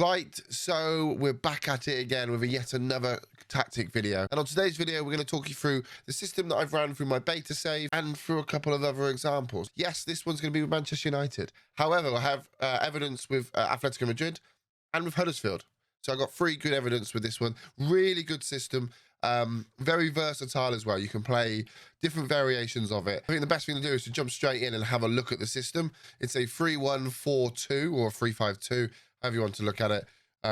Right, so we're back at it again with yet another tactic video. And on today's video, we're going to talk you through the system that I've ran through my beta save and through a couple of other examples. Yes, this one's going to be with Manchester United. However, I have evidence with Atletico Madrid and with Huddersfield. So I got 3 good evidence with this one. Really good system. Very versatile as well. You can play different variations of it. I think the best thing to do is to jump straight in and have a look at the system. It's a 3-1-4-2 or 3-5-2, however you want to look at it.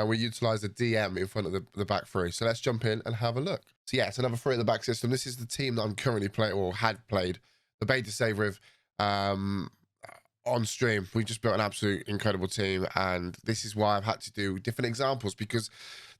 We utilize a DM in front of the back 3. So let's jump in and have a look. So yeah, it's another 3 at the back system. This is the team that I'm currently playing, or had played the beta save with on stream. We just built an absolute incredible team, and this is why I've had to do different examples, because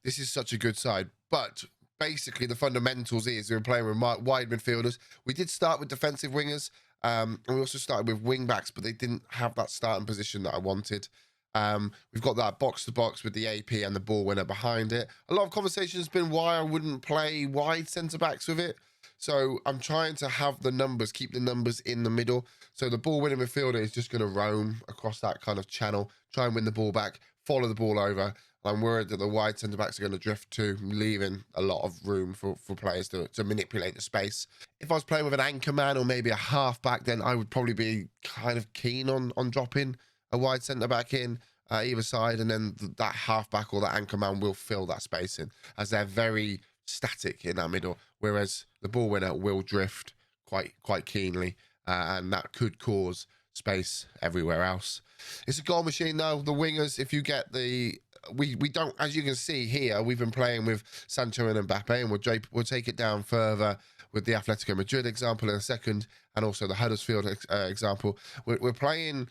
this is such a good side. But basically the fundamentals is we're playing with wide midfielders. We did start with defensive wingers, and we also started with wing backs, but they didn't have that starting position that I wanted. We've got that box to box with the AP and the ball winner behind it. A lot of conversation has been why I wouldn't play wide centre backs with it. So I'm trying to have the numbers, keep the numbers in the middle. So the ball winning midfielder is just going to roam across that kind of channel, try and win the ball back, follow the ball over. I'm worried that the wide centre backs are going to drift too, leaving a lot of room for players to manipulate the space. If I was playing with an anchor man or maybe a half back, then I would probably be kind of keen on dropping a wide centre back in either side, and then that half back or that anchor man will fill that space in, as they're very static in that middle, whereas the ball winner will drift quite keenly, and that could cause space everywhere else. It's a goal machine though. The wingers, if you get the we don't, as you can see here, we've been playing with Sancho and Mbappe, and we'll take it down further with the Atletico Madrid example in a second, and also the Huddersfield example. We're playing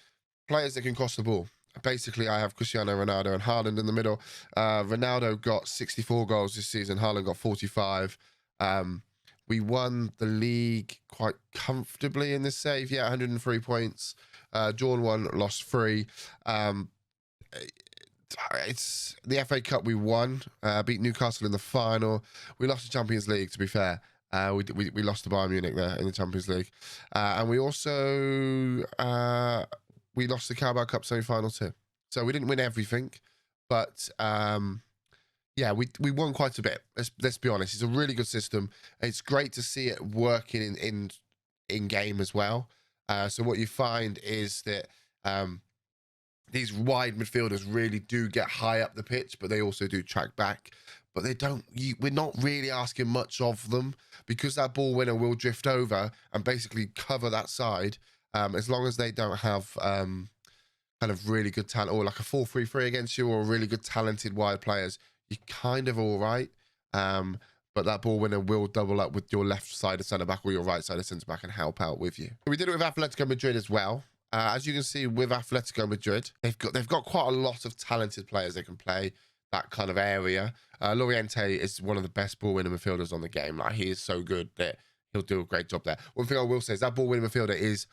players that can cross the ball. Basically, I have Cristiano Ronaldo and Haaland in the middle. Ronaldo got 64 goals this season. Haaland got 45. We won the league quite comfortably in this save. Yeah, 103 points. Drawn 1, lost 3. It's the FA Cup we won. Beat Newcastle in the final. We lost the Champions League, to be fair. We lost to Bayern Munich there in the Champions League. And we also we lost the Carabao Cup semi-final too. So we didn't win everything, but yeah, we won quite a bit. Let's be honest. It's a really good system. It's great to see it working in game as well. So what you find is that these wide midfielders really do get high up the pitch, but they also do track back. But they don't. We're not really asking much of them, because that ball winner will drift over and basically cover that side. As long as they don't have kind of really good talent, or like a 4-3-3 against you, or really good talented wide players, you're kind of all right. But that ball winner will double up with your left side of centre back or your right side of centre back and help out with you. We did it with Atletico Madrid as well. As you can see with Atletico Madrid, they've got quite a lot of talented players that can play that kind of area. Llorente is one of the best ball winning midfielders on the game. Like, he is so good that he'll do a great job there. One thing I will say is that ball winning midfielder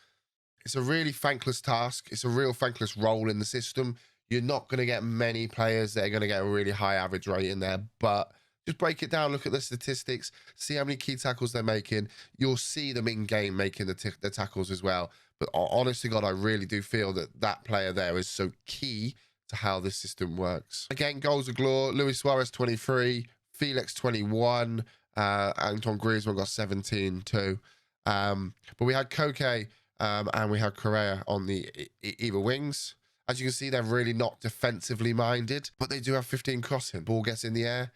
it's a really thankless task. It's a real thankless role in the system. You're not going to get many players that are going to get a really high average rate in there, but just break it down, look at the statistics, see how many key tackles they're making. You'll see them in game making the tackles as well. But honest to God, I really do feel that player there is so key to how this system works. Again, goals of galore. Luis Suarez 23, Felix 21, Anton Griezmann got 17 too. But we had Conte and we had Correa on the either wings. As you can see, they're really not defensively minded, but they do have 15 crossing. Ball gets in the air,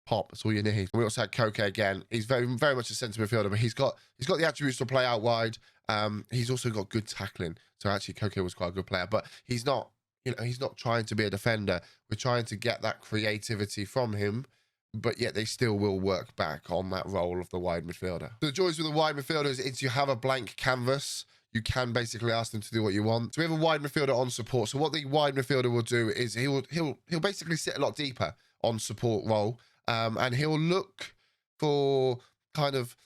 pop. That's all you need. We also had Conte again. He's very much a centre midfielder, but he's got the attributes to play out wide. He's also got good tackling. So actually, Conte was quite a good player, but he's not. He's not trying to be a defender. We're trying to get that creativity from him, but yet they still will work back on that role of the wide midfielder. So the joys with the wide midfielders is you have a blank canvas. You can basically ask them to do what you want. So we have a wide midfielder on support. So what the wide midfielder will do is he'll basically sit a lot deeper on support role, and he'll look for kind of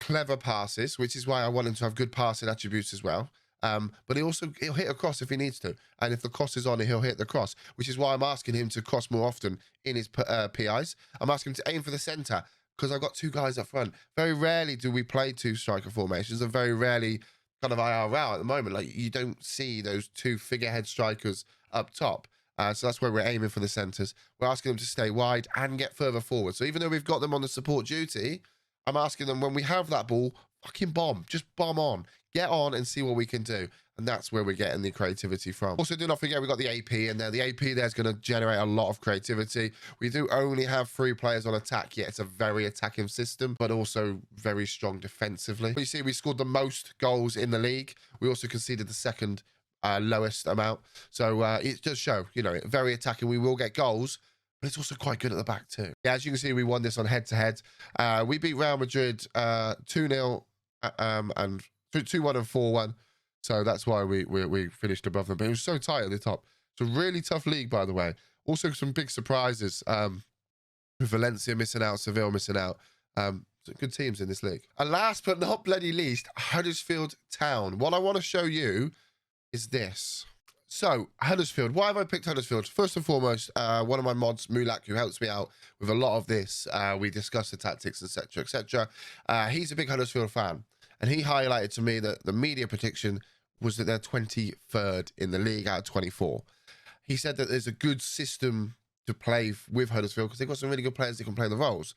clever passes, which is why I want him to have good passing attributes as well. But he'll hit a cross if he needs to, and if the cross is on, he'll hit the cross, which is why I'm asking him to cross more often in his PIs. I'm asking him to aim for the centre, because I've got 2 guys up front. Very rarely do we play 2 striker formations, and very rarely kind of IRL at the moment. Like, you don't see those 2 figurehead strikers up top. So that's where we're aiming for the centres. We're asking them to stay wide and get further forward. So even though we've got them on the support duty, I'm asking them when we have that ball, fucking bomb. Just bomb on. Get on and see what we can do. And that's where we're getting the creativity from. Also, do not forget, we've got the AP in there. The AP there's going to generate a lot of creativity. We do only have 3 players on attack, yet it's a very attacking system, but also very strong defensively. But you see, we scored the most goals in the league. We also conceded the second lowest amount. So it does show, you know, very attacking. We will get goals, but it's also quite good at the back too. Yeah, as you can see, we won this on head-to-head. We beat Real Madrid 2-0 and 2-1 and 4-1. So that's why we finished above them. But it was so tight at the top. It's a really tough league, by the way. Also, some big surprises. With Valencia missing out, Seville missing out. Good teams in this league. And last but not bloody least, Huddersfield Town. What I want to show you is this. So, Huddersfield. Why have I picked Huddersfield? First and foremost, one of my mods, Mulak, who helps me out with a lot of this. We discuss the tactics, etc., etc. He's a big Huddersfield fan. And he highlighted to me that the media prediction was that they're 23rd in the league out of 24. He said that there's a good system to play with Huddersfield because they've got some really good players that can play the roles.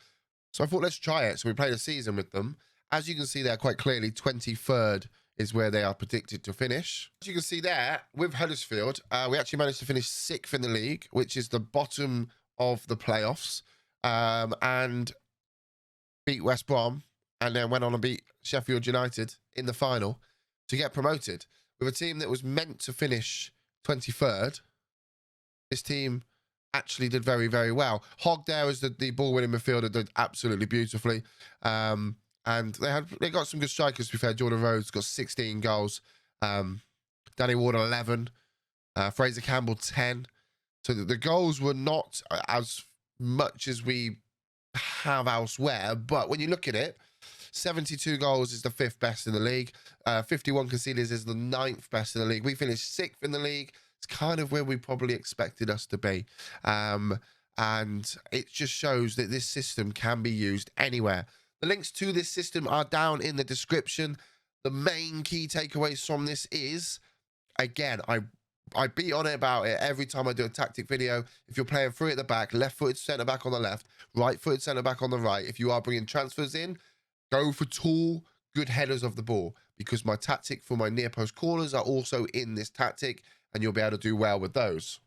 So I thought, let's try it. So we played a season with them. As you can see there quite clearly, 23rd is where they are predicted to finish. As you can see there, with Huddersfield, we actually managed to finish 6th in the league, which is the bottom of the playoffs, and beat West Brom, and then went on and beat Sheffield United in the final to get promoted. With a team that was meant to finish 23rd, this team actually did very, very well. Hogg there as the ball-winning midfielder did absolutely beautifully. And they got some good strikers, to be fair. Jordan Rhodes got 16 goals. Danny Ward 11. Fraser Campbell 10. So the goals were not as much as we have elsewhere. But when you look at it, 72 goals is the 5th best in the league. 51 conceded is the 9th best in the league. We finished 6th in the league. It's kind of where we probably expected us to be. And it just shows that this system can be used anywhere. The links to this system are down in the description. The main key takeaways from this is, again, I beat on it about it every time I do a tactic video. If you're playing through at the back, left-footed centre-back on the left, right-footed centre-back on the right, if you are bringing transfers in, go for tall, good headers of the ball, because my tactic for my near-post corners are also in this tactic, and you'll be able to do well with those.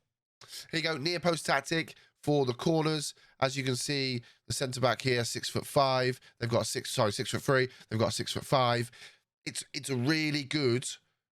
Here you go, near-post tactic for the corners. As you can see, the centre-back here, 6'5". They've got a 6'3". They've got a 6'5". It's a really good,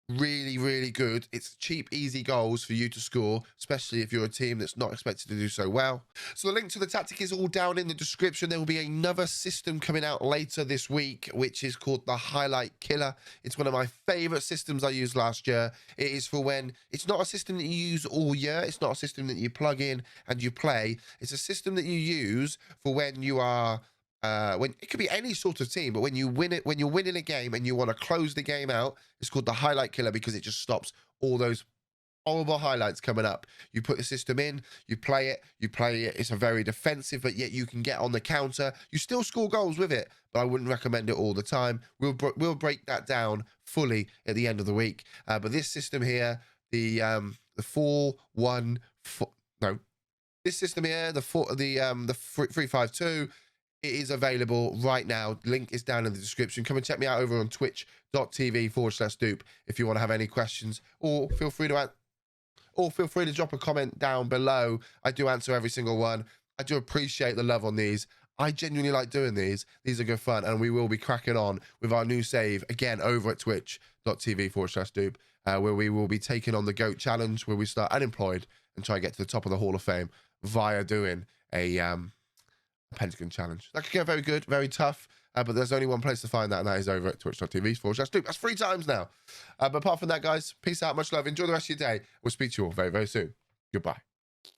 really good. It's cheap, easy goals for you to score, especially if you're a team that's not expected to do so well. So the link to the tactic is all down in the description. There will be another system coming out later this week, which is called the Highlight Killer. It's one of my favorite systems I used last year. It is for when it's not a system that you use all year. It's not a system that you plug in and you play. It's a system that you use for when you are when it could be any sort of team, but when you win it, when you're winning a game and you want to close the game out, it's called the Highlight Killer because it just stops all those horrible highlights coming up. You put the system in, you play it. It's a very defensive, but yet you can get on the counter. You still score goals with it, but I wouldn't recommend it all the time. We'll break that down fully at the end of the week. But this system here, the 4-1-4, no, this system here, the 3-5-2. It is available right now. Link is down in the description. Come and check me out over on twitch.tv/Doop if you want to have any questions, or feel free to drop a comment down below. I do answer every single one. I do appreciate the love on these. I genuinely like doing these. These are good fun, and we will be cracking on with our new save again over at twitch.tv/Doop, where we will be taking on the GOAT challenge, where we start unemployed and try and get to the top of the Hall of Fame via doing a Pentagon challenge. That could get very good, very tough, but there's only one place to find that, and that is over at twitch.tv/Doop. That's 3 times now. But apart from that, guys, peace out, much love. Enjoy the rest of your day. We'll speak to you all very, very soon. Goodbye.